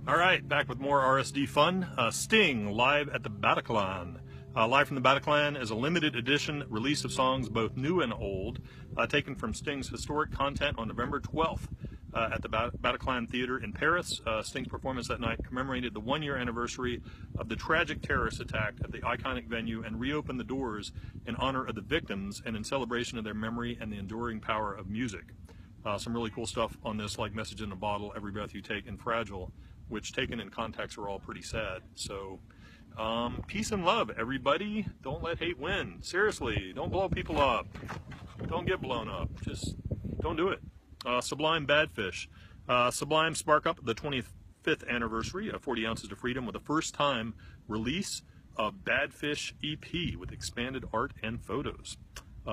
All right, back with more RSD fun. Sting live at the Bataclan. Live from the Bataclan is a limited edition release of songs both new and old, taken from Sting's historic content on November 12th at the Bataclan Theater in Paris. Sting's performance that night commemorated the one-year anniversary of the tragic terrorist attack at the iconic venue and reopened the doors in honor of the victims and in celebration of their memory and the enduring power of music. Some really cool stuff on this, like Message in a Bottle, Every Breath You Take, and Fragile, which taken in context are all pretty sad. So peace and love, everybody. Don't let hate win. Seriously, don't blow people up. Don't get blown up. Just don't do it. Sublime Badfish. Sublime spark up the 25th anniversary of 40 Ounces to Freedom with the first time release of Badfish EP with expanded art and photos.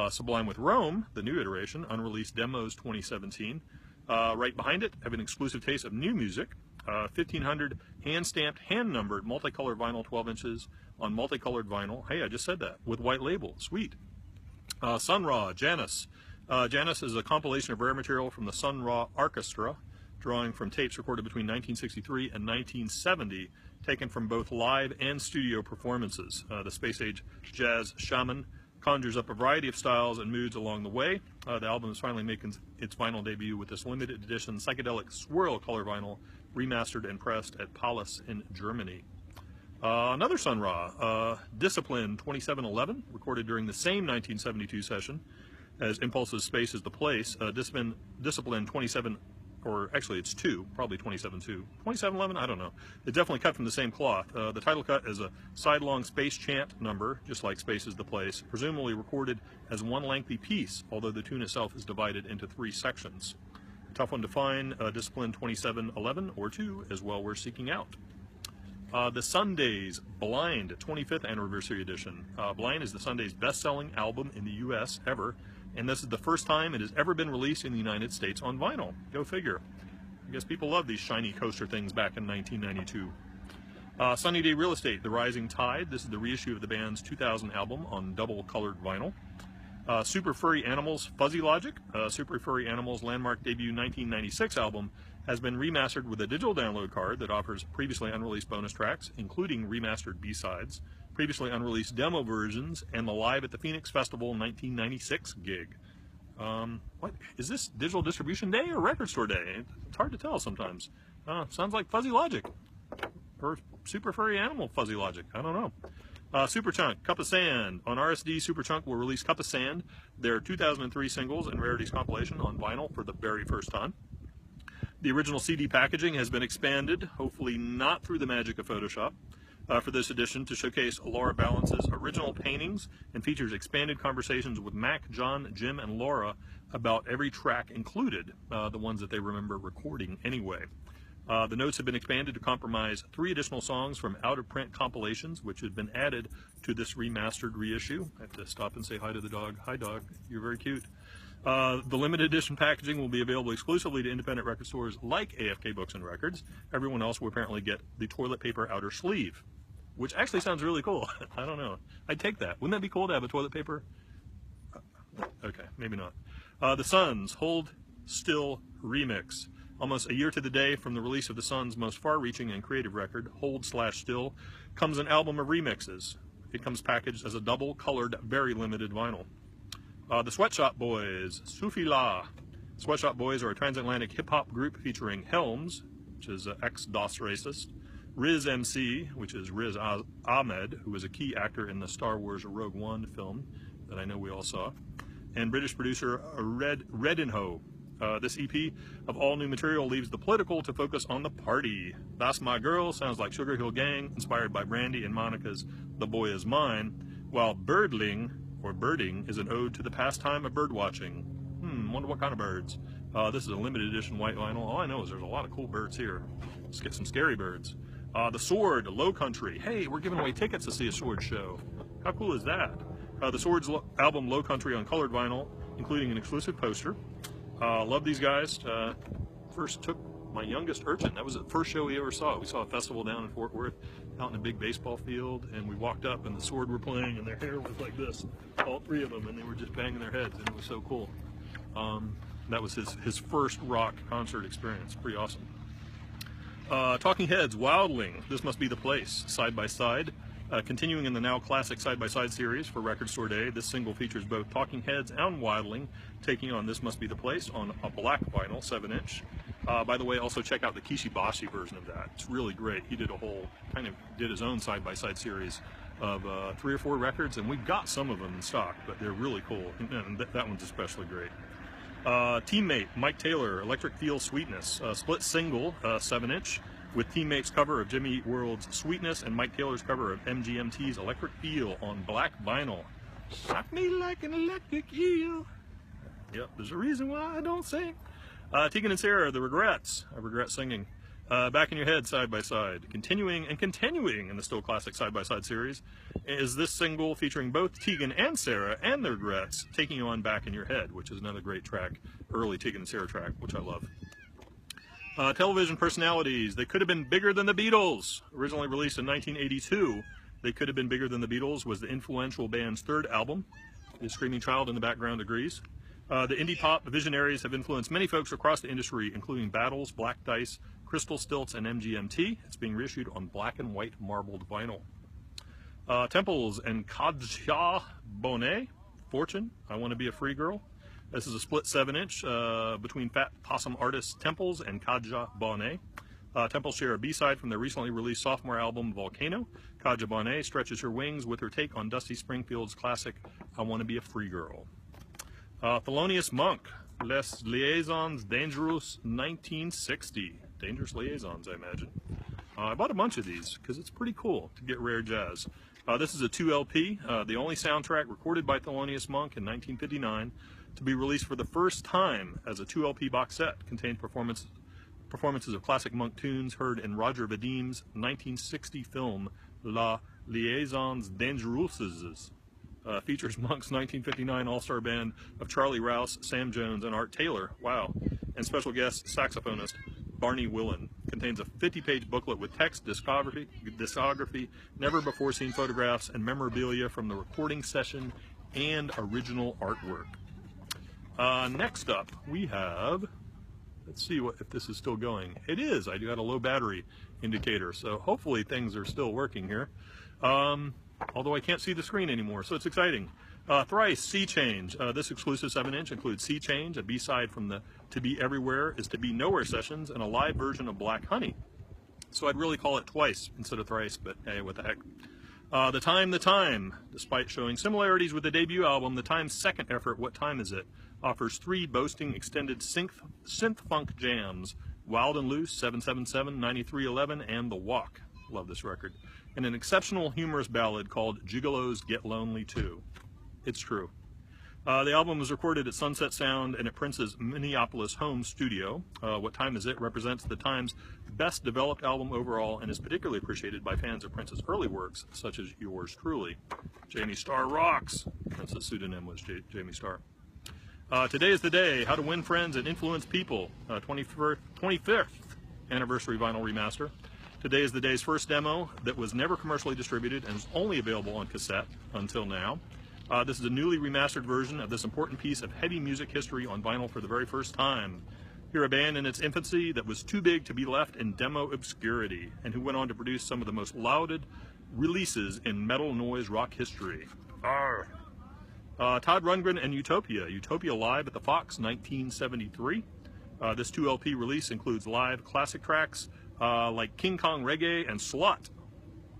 Sublime with Rome, the new iteration, unreleased demos 2017. Right behind it, have an exclusive taste of new music. 1,500 hand-stamped, hand-numbered, multicolored vinyl, 12 inches on multicolored vinyl. Hey, I just said that, with white label. Sweet. Sun Ra, Janus. Janus is a compilation of rare material from the Sun Ra Orchestra, drawing from tapes recorded between 1963 and 1970, taken from both live and studio performances. The space-age jazz shaman conjures up a variety of styles and moods along the way. The album is finally making its vinyl debut with this limited edition psychedelic swirl color vinyl, remastered and pressed at Palace in Germany. Another Sun Ra, Discipline 2711, recorded during the same 1972 session as Impulse's Space is the Place. Discipline 27, or actually it's 2, probably 27.2. 2711, I don't know. It's definitely cut from the same cloth. The title cut is a sidelong space chant number, just like Space is the Place, presumably recorded as one lengthy piece, although the tune itself is divided into 3 sections. Tough one to find. Discipline 2711 or 2 is well worth seeking out. The Sundays Blind 25th Anniversary Edition. Blind is the Sundays' best-selling album in the U.S. ever, and this is the first time it has ever been released in the United States on vinyl. Go figure. I guess people love these shiny coaster things back in 1992. Sunny Day Real Estate, The Rising Tide. This is the reissue of the band's 2000 album on double-colored vinyl. Super Furry Animals, Fuzzy Logic. Super Furry Animals' landmark debut 1996 album has been remastered with a digital download card that offers previously unreleased bonus tracks, including remastered B-sides, previously unreleased demo versions, and the Live at the Phoenix Festival 1996 gig. What is this, digital distribution day or record store day? It's hard to tell sometimes. Sounds like Fuzzy Logic or Super Furry Animal Fuzzy Logic. I don't know. Superchunk, Cup of Sand. On RSD, Superchunk will release Cup of Sand, their 2003 singles and rarities compilation, on vinyl for the very first time. The original CD packaging has been expanded, hopefully not through the magic of Photoshop, for this edition to showcase Laura Balance's original paintings and features expanded conversations with Mac, John, Jim, and Laura about every track included, the ones that they remember recording anyway. The notes have been expanded to comprise 3 additional songs from out-of-print compilations, which have been added to this remastered reissue. I have to stop and say hi to the dog. Hi, dog. You're very cute. The limited edition packaging will be available exclusively to independent record stores like AFK Books and Records. Everyone else will apparently get the toilet paper outer sleeve, which actually sounds really cool. I don't know. I'd take that. Wouldn't that be cool to have a toilet paper? Okay, maybe not. The Suns Hold Still Remix. Almost a year to the day from the release of the Suns' most far-reaching and creative record, Hold/Still, comes an album of remixes. It comes packaged as a double-colored, very limited vinyl. The Sweatshop Boys, Sufi La. Sweatshop Boys are a transatlantic hip-hop group featuring Helms, which is an ex-DOS racist, Riz MC, which is Riz Ahmed, who was a key actor in the Star Wars Rogue One film that I know we all saw, and British producer Redinho. This EP of all new material leaves the political to focus on the party. That's My Girl sounds like Sugar Hill Gang, inspired by Brandy and Monica's The Boy Is Mine, while Birdling, or Birding, is an ode to the pastime of birdwatching. Wonder what kind of birds. This is a limited edition white vinyl. All I know is there's a lot of cool birds here. Let's get some scary birds. The Sword, Low Country. Hey, we're giving away tickets to see a Sword show. How cool is that? The Sword's album Low Country on colored vinyl, including an exclusive poster. Love these guys. First took my youngest urchin. That was the first show we ever saw. We saw a festival down in Fort Worth, out in a big baseball field, and we walked up and the Sword were playing and their hair was like this, all 3 of them, and they were just banging their heads, and it was so cool. That was his first rock concert experience. Pretty awesome. Talking Heads, Wildling, This Must Be the Place, side by side. Continuing in the now classic side-by-side series for Record Store Day, this single features both Talking Heads and Wildling taking on This Must Be the Place on a black vinyl 7-inch. By the way, also check out the Kishibashi version of that. It's really great. He did did his own side-by-side series of 3 or 4 records, and we've got some of them in stock, but they're really cool, and that one's especially great. Teammate, Mike Taylor, Electric Feel Sweetness, split single, 7-inch, with Teammate's cover of Jimmy Eat World's Sweetness and Mike Taylor's cover of MGMT's Electric Feel on black vinyl. Shock me like an electric eel. Yep, there's a reason why I don't sing. Tegan and Sarah, The Regrets. I regret singing. Back in Your Head, side by side. Continuing in the still classic side by side series is this single featuring both Tegan and Sarah and The Regrets taking you on Back in Your Head, which is another great track, early Tegan and Sarah track, which I love. Television personalities, They Could Have Been Bigger Than the Beatles. Originally released in 1982, They Could Have Been Bigger Than the Beatles was the influential band's 3rd album. The Screaming Child in the background agrees. The indie pop visionaries have influenced many folks across the industry, including Battles, Black Dice, Crystal Stilts, and MGMT. It's being reissued on black and white marbled vinyl. Temples and Kadja Bonet, Fortune, I Want to Be a Free Girl. This is a split 7-inch between Fat Possum artists Temples and Kadja Bonet. Temples share a B-side from their recently released sophomore album, Volcano. Kadja Bonet stretches her wings with her take on Dusty Springfield's classic, I Want to Be a Free Girl. Thelonious Monk, Les Liaisons Dangerous 1960. Dangerous Liaisons, I imagine. I bought a bunch of these because it's pretty cool to get rare jazz. This is a 2 LP, the only soundtrack recorded by Thelonious Monk in 1959 to be released for the first time as a 2 LP box set. Contained performances of classic Monk tunes heard in Roger Vadim's 1960 film La Liaisons Dangereuses. Features Monk's 1959 all-star band of Charlie Rouse, Sam Jones, and Art Taylor. Wow. And special guest saxophonist Barney Willen. Contains a 50-page booklet with text, discography, never-before-seen photographs, and memorabilia from the recording session and original artwork. Next up, we have, let's see if this is still going. It is. I got a low battery indicator, so hopefully things are still working here. Although I can't see the screen anymore, so it's exciting. Thrice, Sea Change. This exclusive 7-inch includes Sea Change, a B-side from the To Be Everywhere is To Be Nowhere sessions, and a live version of Black Honey. So I'd really call it twice instead of thrice, but hey, what the heck. The Time. Despite showing similarities with the debut album, The Time's second effort, What Time Is It?, offers 3 boasting extended synth-funk jams, Wild and Loose, 777, 9311, and The Walk. Love this record. And an exceptional humorous ballad called Gigolos Get Lonely Too. It's true. The album was recorded at Sunset Sound and at Prince's Minneapolis home studio. What Time Is It represents the Time's best developed album overall and is particularly appreciated by fans of Prince's early works, such as yours truly. Jamie Starr rocks. Prince's pseudonym was Jamie Starr. Today is the Day, How to Win Friends and Influence People, 25th anniversary vinyl remaster. Today is the Day's first demo that was never commercially distributed and is only available on cassette until now. This is a newly remastered version of this important piece of heavy music history on vinyl for the very first time. Hear a band in its infancy that was too big to be left in demo obscurity and who went on to produce some of the most lauded releases in metal noise rock history. Todd Rundgren and Utopia. Utopia Live at the Fox, 1973. This 2 LP release includes live classic tracks like King Kong Reggae and Slut.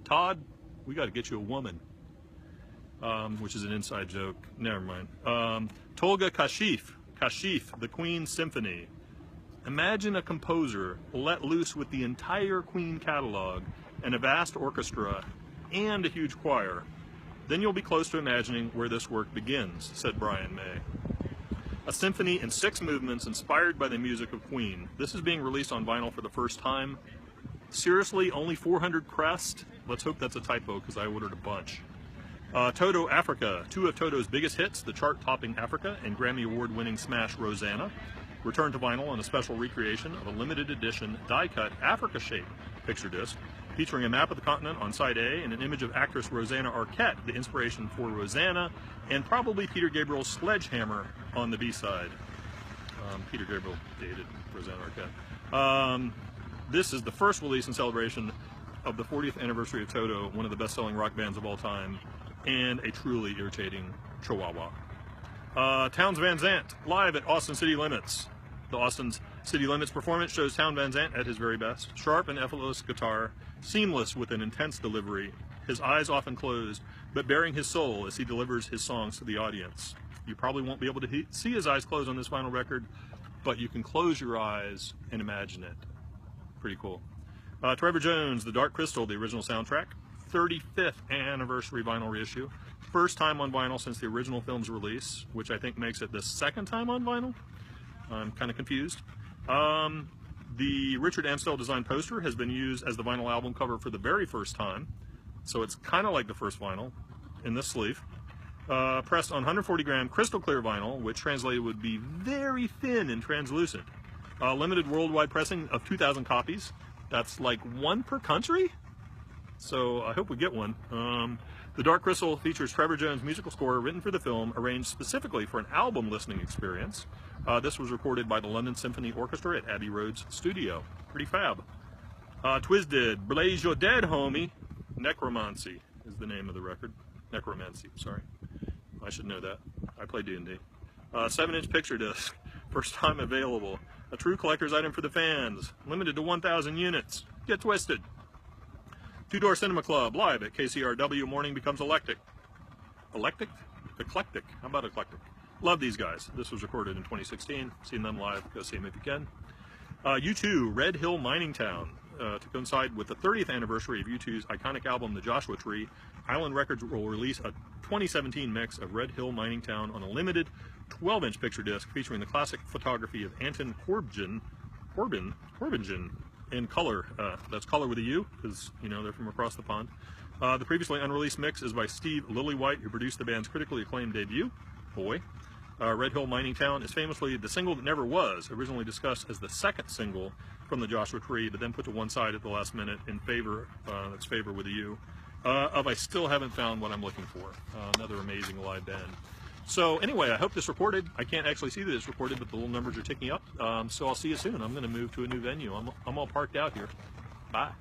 Todd, we got to get you a woman. Which is an inside joke. Never mind. Tolga Kashif, The Queen Symphony. Imagine a composer let loose with the entire Queen catalog and a vast orchestra and a huge choir. Then you'll be close to imagining where this work begins, said Brian May. A symphony in 6 movements inspired by the music of Queen. This is being released on vinyl for the first time. Seriously, only 400 crest? Let's hope that's a typo because I ordered a bunch. Toto Africa, 2 of Toto's biggest hits, the chart-topping Africa and Grammy Award-winning smash Rosanna, returned to vinyl on a special recreation of a limited edition die-cut Africa-shaped picture disc, featuring a map of the continent on side A and an image of actress Rosanna Arquette, the inspiration for Rosanna, and probably Peter Gabriel's Sledgehammer on the B-side. Peter Gabriel dated Rosanna Arquette. This is the first release in celebration of the 40th anniversary of Toto, one of the best-selling rock bands of all time, and a truly irritating chihuahua. Townes Van Zandt, live at Austin City Limits. The Austin's City Limits performance shows Townes Van Zandt at his very best. Sharp and effortless guitar, seamless with an intense delivery, his eyes often closed, but bearing his soul as he delivers his songs to the audience. You probably won't be able to see his eyes close on this vinyl record, but you can close your eyes and imagine it. Pretty cool. Trevor Jones, The Dark Crystal, the original soundtrack. 35th anniversary vinyl reissue. First time on vinyl since the original film's release, which I think makes it the second time on vinyl. I'm kind of confused. The Richard Amstel designed poster has been used as the vinyl album cover for the very first time, so it's kind of like the first vinyl in this sleeve. Pressed on 140-gram crystal clear vinyl, which translated would be very thin and translucent. Limited worldwide pressing of 2,000 copies. That's like one per country? So I hope we get one. The Dark Crystal features Trevor Jones' musical score written for the film, arranged specifically for an album listening experience. This was recorded by the London Symphony Orchestra at Abbey Road's studio. Pretty fab. Twisted, Blaze Your Dead, Homie. Necromancy is the name of the record. Necromancy, sorry. I should know that. I play D&D. 7-inch picture disc. First time available. A true collector's item for the fans. Limited to 1,000 units. Get twisted. Two-Door Cinema Club, live at KCRW. Morning Becomes Eclectic. Eclectic? Eclectic. How about eclectic? Love these guys. This was recorded in 2016. Seen them live. Go see them if you can. U2, Red Hill Mining Town. To coincide with the 30th anniversary of U2's iconic album, The Joshua Tree, Island Records will release a 2017 mix of Red Hill Mining Town on a limited 12-inch picture disc featuring the classic photography of Anton Corbijn in color. That's color with a U, because, you know, they're from across the pond. The previously unreleased mix is by Steve Lillywhite, who produced the band's critically acclaimed debut, Boy. Red Hill Mining Town is famously the single that never was, originally discussed as the second single from the Joshua Tree, but then put to one side at the last minute in favor, that's Favor with a U, of I Still Haven't Found What I'm Looking For. Another amazing live band. So anyway, I hope this recorded. I can't actually see that it's recorded, but the little numbers are ticking up. So I'll see you soon. I'm going to move to a new venue. I'm all parked out here. Bye.